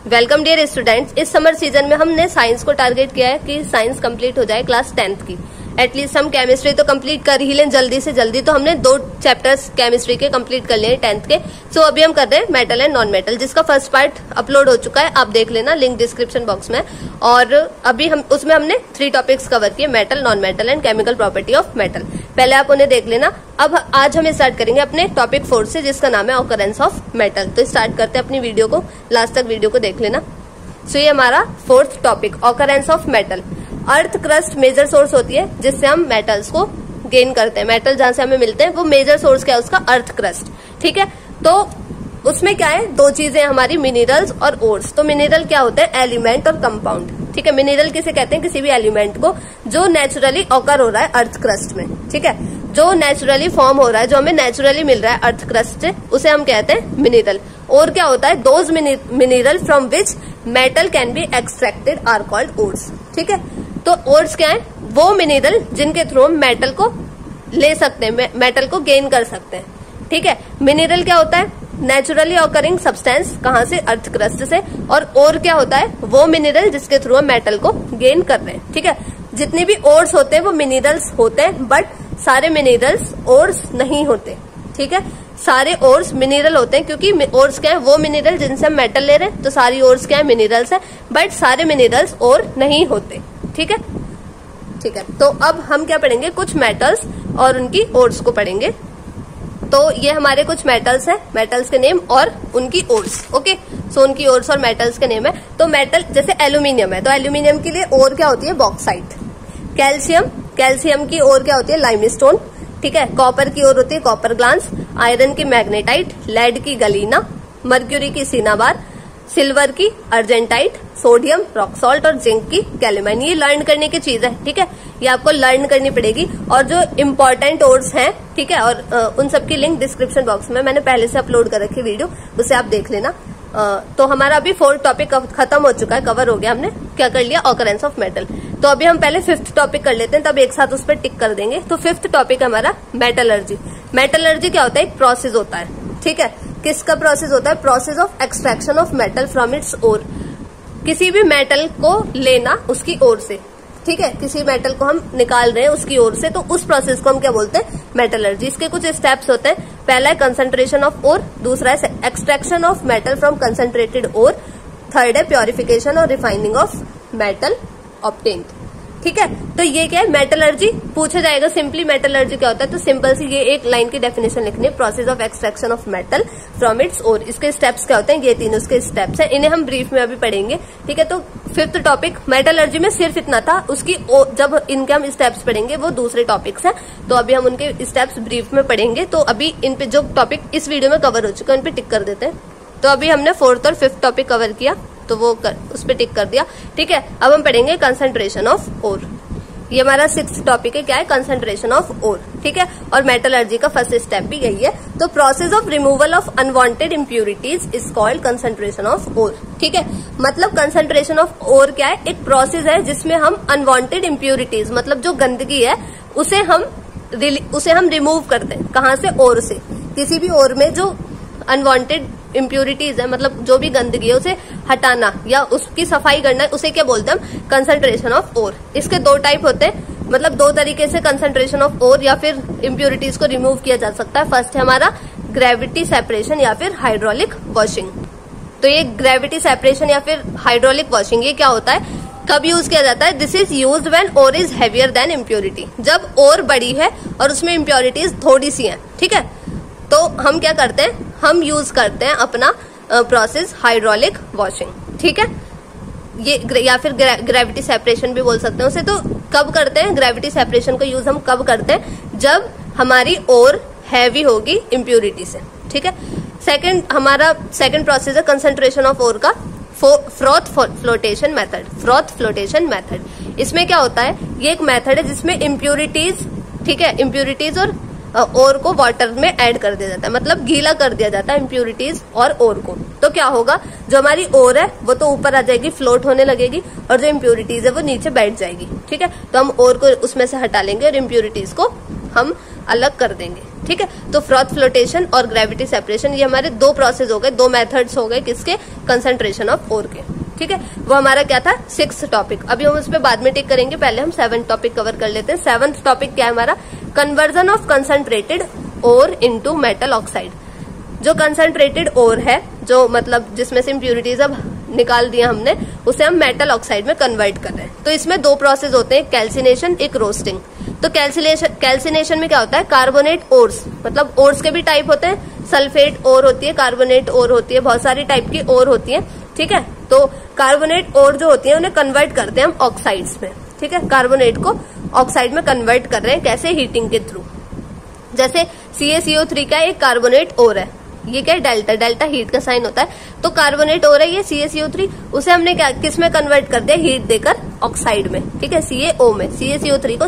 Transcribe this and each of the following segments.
Welcome dear students. इस summer season में हमने साइंस को टारगेट किया है कि साइंस कंप्लीट हो जाए क्लास 10th की। एटलीस्ट हम केमिस्ट्री तो कंप्लीट कर ही लें जल्दी से जल्दी। तो हमने 2 चैप्टर्स केमिस्ट्री के कंप्लीट कर लिए 10th के। सो अभी हम कर रहे हैं मेटल एंड नॉन मेटल, जिसका फर्स्ट पार्ट अपलोड हो चुका है, आप देख लेना, लिंक डिस्क्रिप्शन बॉक्स में। और अभी हम उसमें हमने 3 टॉपिक्स कवर किए, metal, non metal and chemical property of metal. पहले आप उन्हें देख लेना। अब आज हम स्टार्ट करेंगे अपने टॉपिक 4 से, जिसका नाम है ऑकरेंस ऑफ मेटल। तो स्टार्ट करते हैं अपनी वीडियो को, लास्ट तक वीडियो को देख लेना। सो ये हमारा 4th topic, occurrence of metal. Earth crust major source होती है जिससे हम मेटल्स को गेन करते हैं। मेटल जहां से हमें मिलते हैं वो मेजर सोर्स क्या है उसका, अर्थ क्रस्ट। ठीक है, तो उसमें क्या है, 2 चीजें हमारी, मिनरल्स और ओर्स। तो मिनरल क्या होते हैं, एलिमेंट और कंपाउंड। ठीक है, मिनरल किसे कहते हैं, किसी भी एलिमेंट को जो नेचुरली ऑकर हो रहा है अर्थ क्रस्ट में। ठीक है, जो नेचुरली फॉर्म हो रहा है, जो हमें नेचुरली मिल रहा है अर्थ क्रस्ट से, उसे हम कहते हैं मिनरल। और क्या होता है, those mineral from which metal can be extracted are called ores. ठीक है, तो ओर्स क्या है, वो मिनरल जिनके थ्रू हम मेटल को ले सकते हैं, मेटल को गेन कर सकते हैं। ठीक है, मिनरल क्या होता है, नेचुरली ऑकरिंग सब्सटेंस, कहां से, अर्थ क्रस्ट से। और ओर क्या होता है, वो मिनरल जिसके थ्रू हम मेटल को गेन कर रहे हैं। ठीक है, जितने भी ओर्स होते हैं वो मिनरल्स होते हैं, बट सारे मिनरल्स ओर्स नहीं होते। ठीक है, सारे ओर्स मिनरल होते हैं, क्योंकि ओर्स क्या है, वो मिनरल जिनसे हम मेटल ले रहे हैं। तो सारी ओर्स क्या है, मिनरल्स है, बट सारे मिनरल्स ओर नहीं होते। ठीक है, ठीक है। तो अब हम क्या पढ़ेंगे, कुछ मेटल्स और उनकी ओर्स को पढ़ेंगे। तो ये हमारे कुछ मेटल्स हैं, मेटल्स के नेम और उनकी ओर्स। ओके, सो उनकी ओर्स और मेटल्स के नेम है। तो मेटल जैसे एल्यूमिनियम है, तो एल्यूमिनियम के लिए ओर क्या होती है, बॉक्साइट। कैल्शियम, कैल्शियम की ओर क्या होती है, लाइमस्टोन। ठीक है, कॉपर की ओर होती है कॉपर ग्लांस, आयरन की मैग्नेटाइट, लेड की गलीना, मर्क्यूरी की सिनाबार, सिल्वर की अर्जेंटाइट, सोडियम रॉक सॉल्ट और जिंक की कैलेमाइन। ये लर्न करने की चीज है। ठीक है, ये आपको लर्न करनी पड़ेगी। और जो इम्पोर्टेंट ओर्स हैं, ठीक है, और उन सब की लिंक डिस्क्रिप्शन बॉक्स में मैंने पहले से अपलोड कर रखी वीडियो, उसे आप देख लेना। तो हमारा अभी 4th टॉपिक खत्म हो चुका है, कवर हो गया, हमने क्या कर लिया, ऑकरेंस ऑफ मेटल। तो अभी हम पहले 5th टॉपिक कर लेते हैं, तब एक साथ उस पर टिक कर देंगे। तो 5th टॉपिक हमारा मेटलर्जी। मेटलर्जी क्या होता है, एक प्रोसेस होता है। ठीक है, किसका प्रोसेस होता है, process of extraction of metal from its ore. किसी भी मेटल को लेना उसकी ओर से। ठीक है, किसी मेटल को हम निकाल रहे हैं उसकी ओर से, तो उस प्रोसेस को हम क्या बोलते हैं, मेटलर्जी। इसके कुछ स्टेप्स होते हैं। पहला है कंसंट्रेशन ऑफ ओर, दूसरा है extraction of metal from concentrated ore, third है प्योरिफिकेशन और रिफाइनिंग ऑफ मेटल ऑब्टेन्ड। ठीक है, तो ये क्या है, मेटलर्जी। पूछा जाएगा सिंपली मेटलर्जी क्या होता है, तो सिंपल सी ये एक लाइन की डेफिनेशन लिखनी है, process of extraction of metal from its ore. इसके स्टेप्स क्या होते हैं, ये 3 उसके स्टेप्स हैं, इन्हें हम ब्रीफ में अभी पढ़ेंगे। ठीक है, तो 5th टॉपिक मेटलर्जी में सिर्फ इतना था। उसकी जब इनके हम स्टेप्स पढ़ेंगे वो दूसरे टॉपिक्स हैं, तो अभी हम उनके स्टेप्स ब्रीफ में पढ़ेंगे। तो अभी इन पे जो टॉपिक इस वीडियो में कवर हो चुका है उन पे टिक कर देते हैं। तो अभी हमने 4th और 5th टॉपिक कवर किया, तो वो उस पर टिक कर दिया। ठीक है, अब हम पढ़ेंगे कंसंट्रेशन ऑफ ओर। ये हमारा 6th टॉपिक है, क्या है, कंसंट्रेशन ऑफ ओर। ठीक है, और मेटलर्जी का फर्स्ट स्टेप भी यही है। तो process of removal of unwanted impurities is called concentration of ore. ठीक है, मतलब कंसंट्रेशन ऑफ ओर क्या है, एक प्रोसेस है जिसमें हम अनवांटेड इम्प्यूरिटीज, मतलब जो गंदगी है उसे हम रिमूव करते हैं। कहां से, ओर से। किसी भी ओर में जो अनवांटेड इम्प्यूरिटीज है, मतलब जो भी गंदगी है उसे हटाना या उसकी सफाई करना, उसे क्या बोलते हैं हम, कंसंट्रेशन ऑफ ओर। इसके 2 टाइप होते हैं, मतलब 2 तरीके से कंसंट्रेशन ऑफ ओर या फिर इम्प्यूरिटीज को रिमूव किया जा सकता है। फर्स्ट है हमारा ग्रेविटी सेपरेशन या फिर हाइड्रोलिक वॉशिंग। तो ये ग्रेविटी सेपरेशन या फिर हाइड्रोलिक वॉशिंग, ये क्या होता है, कब यूज किया जाता है, this is used when ore is heavier than impurity. जब ओर बड़ी है और उसमें इम्प्योरिटीज थोड़ी सी हैं। ठीक है, तो हम क्या करते हैं, हम यूज करते हैं अपना प्रोसेस हाइड्रोलिक वॉशिंग। ठीक है, ये या फिर ग्रेविटी सेपरेशन भी बोल सकते हैं उसे। तो कब करते हैं, ग्रेविटी सेपरेशन को यूज हम कब करते हैं, जब हमारी ओर हैवी होगी इम्प्यूरिटी से। ठीक है, हमारा सेकंड प्रोसेस है कंसंट्रेशन ऑफ ओर का froth flotation method. Froth flotation method, इसमें क्या होता है, ये एक मेथड है जिसमें इम्प्यूरिटीज, ठीक है, इम्प्यूरिटीज और ओर को वाटर में ऐड कर दिया जाता है, मतलब गीला कर दिया जाता है इम्प्यूरिटीज और ओर को। तो क्या होगा, जो हमारी ओर है वो तो ऊपर आ जाएगी, फ्लोट होने लगेगी, और जो इम्प्यूरिटीज है वो नीचे बैठ जाएगी। ठीक है, तो हम ओर को उसमें से हटा लेंगे और इम्प्यूरिटीज को हम अलग कर देंगे। ठीक है। तो फ्रॉथ फ्लोटेशन और ग्रेविटी सेपरेशन ये हमारे दो प्रोसेस हो गए, दो मेथड्स हो गए किसके, कंसंट्रेशन ऑफ ओर के, ठीक है। वो हमारा क्या था, 6th टॉपिक। अभी हम उस पर बाद में टिक करेंगे, पहले हम 7th टॉपिक कवर कर लेते हैं। 7th टॉपिक क्या है हमारा, conversion of concentrated ore into metal oxide. जो कंसंट्रेटेड ओर है, जो मतलब जिसमें से इम्प्यूरिटीज अब निकाल दिया हमने, उसे हम मेटल ऑक्साइड में कन्वर्ट कर रहे हैं। तो इसमें दो प्रोसेस होते हैं, कैल्सिनेशन, एक रोस्टिंग। तो कैल्सिनेशन में क्या होता है, कार्बोनेट ओर्स, मतलब ओर्स के भी टाइप होते हैं, सल्फेट ओर होती है, कार्बोनेट ओर होती है, बहुत सारी टाइप की ओर होती है, ठीक है। तो कार्बोनेट ओर जो होती है उन्हें कन्वर्ट करते हैं हम ऑक्साइड्स में, ठीक है। कार्बोनेट को ऑक्साइड में कन्वर्ट कर रहे हैं, कैसे, हीटिंग के थ्रू। जैसे CaCO3 का एक कार्बोनेट ओर है, ये क्या है, डेल्टा, डेल्टा हीट का साइन होता है। तो कार्बोनेट ओर है ये CaCO3, उसे हमने क्या किस में कन्वर्ट कर दिया, हीट देकर ऑक्साइड में, ठीक है, CaO में, CaCO3 को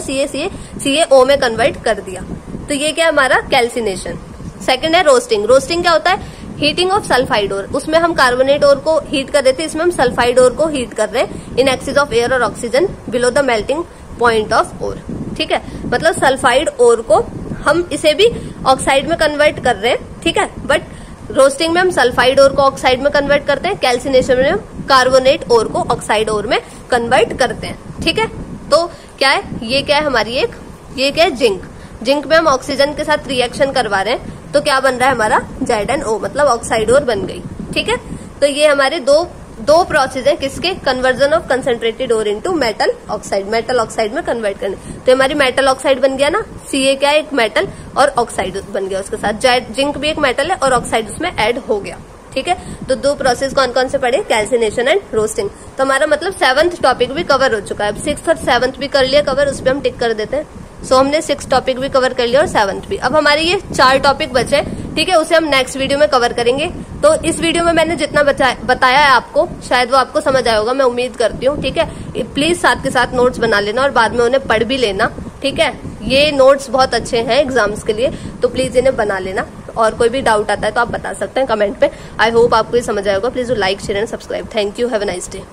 CaO में कन्वर्ट कर दिया। तो ये क्या है हमारा कैल्सिनेशन। सेकंड है रोस्टिंग। रोस्टिंग क्या होता है, हीटिंग ऑफ सल्फाइड ओर। उसमें हम कार्बोनेट ओर को हीट कर देते हैं, इसमें हम सल्फाइड ओर को हीट कर रहे हैं इन एक्सिस ऑफ एयर और oxygen below the melting point of ore, ठीक है। मतलब सल्फाइड ओर को हम इसे भी ऑक्साइड में कन्वर्ट कर रहे हैं, ठीक है, बट रोस्टिंग में हम सल्फाइड ओर को ऑक्साइड में कन्वर्ट करते हैं, कैल्सिनेशन में हम कार्बोनेट ओर को ऑक्साइड ओर में कन्वर्ट करते हैं, ठीक है। तो क्या है, ये क्या है हमारी एक, ये क्या है, जिंक। जिंक में हम ऑक्सीजन के साथ रिएक्शन करवा रहे हैं, तो क्या बन रहा है हमारा, ZnO, मतलब ऑक्साइड ओर बन गई, ठीक है। तो ये हमारे दो प्रोसेस है किसके, conversion of concentrated ore into metal oxide, metal oxide में कन्वर्ट करने। तो हमारी मेटल ऑक्साइड बन गया ना, Ca क्या है, एक मेटल, और ऑक्साइड बन गया उसके साथ, जिंक भी एक मेटल है और ऑक्साइड उसमें ऐड हो गया, ठीक है। तो दो प्रोसेस कौन कौन से पढ़े, कैल्सिनेशन एंड रोस्टिंग। तो हमारा मतलब 7th टॉपिक भी कवर हो चुका है। अब 6th और 7th भी कर लिया कवर, उस पर हम टिक कर देते हैं। सो हमने 6th टॉपिक भी कवर कर लिया और 7th भी। अब हमारे ये 4 टॉपिक बचे, ठीक है, उसे हम नेक्स्ट वीडियो में कवर करेंगे। तो इस वीडियो में मैंने जितना बताया है आपको, शायद वो आपको समझ आया होगा, मैं उम्मीद करती हूँ, ठीक है। प्लीज साथ के साथ नोट्स बना लेना और बाद में उन्हें पढ़ भी लेना, ठीक है। ये नोट्स बहुत अच्छे हैं एग्जाम्स के लिए, तो प्लीज इन्हें बना लेना। और कोई भी डाउट आता है तो आप बता सकते हैं कमेंट पे। आई होप आपको ये समझ आएगा। Please like, share and subscribe. Thank you, have a nice day.